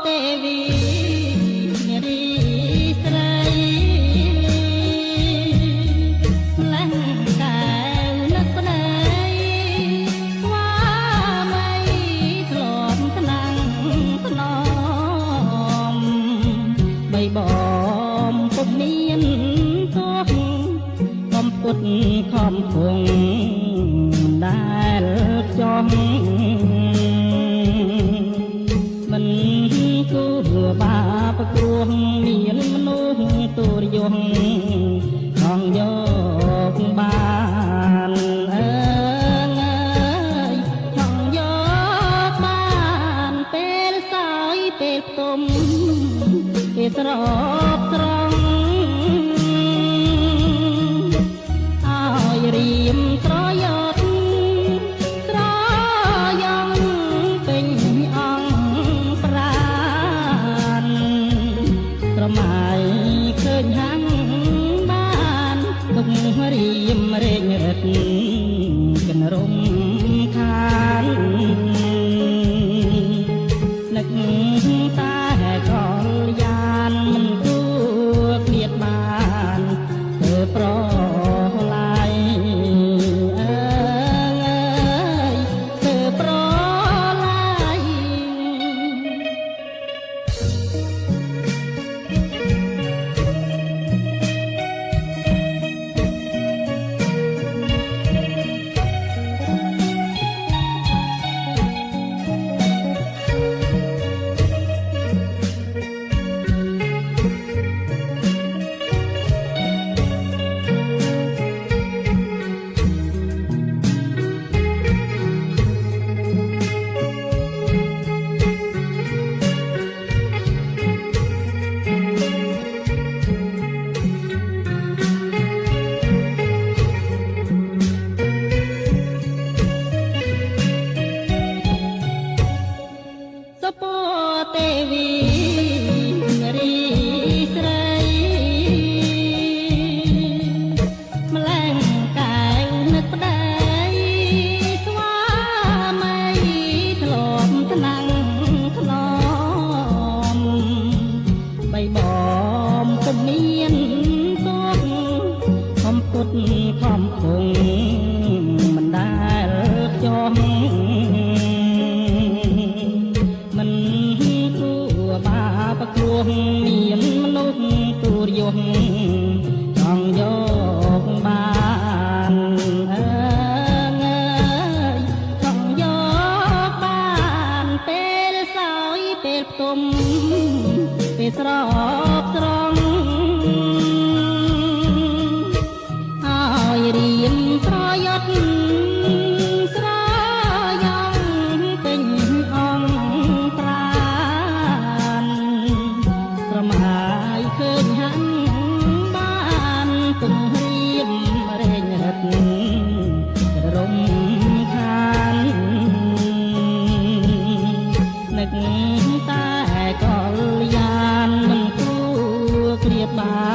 ទេវីនារីស្រីលះកែវនឹកប្តីស្វាមីធ្លាប់ស្នាំងស្នំបីបំពុំមានទោះកំពុតខំគង់ដែលចង់មិនគូបាប្រគ្រោះមានមនុស្សទូរយងចង់យកបានអើយចង់យកបានពេលសោយពេលផ្ទុំគេស្រោបស្រង់ឲ្យរៀមស្រយោស្រយ៉ងពេញអង្គប្រានស្រមៃឃើញហាំងបានទុករៀមរែងរឹកកណ្រំខាននឹកតែកលយានមិនគួរឃ្លាតបានធ្វើប្រឡាយអើយធ្វើប្រឡាយសុពទេវីនារីស្រីម្លងកែវនឹកប្តីស្វាមីធ្លាប់ស្នាំងធ្នមបីបំពុំមានទោះកំពុតខំគង់មិនដែលចង់មិនគួរបាប្រគ្រោះមានមនុស្សទូរយងចង់យកបានអើយចង់យកបានពេលសោយពេលផ្ទុំពេលស្រោបស្រង់ឲ្យរៀមប្រយុទ្ធស្រយ៉ងពេញអង្គប្រានស្រមៃឃើញហាំងបានទុំរៀមរែងរឹករំខាននឹកតែកលយានមិនគួរគ្រាបបាន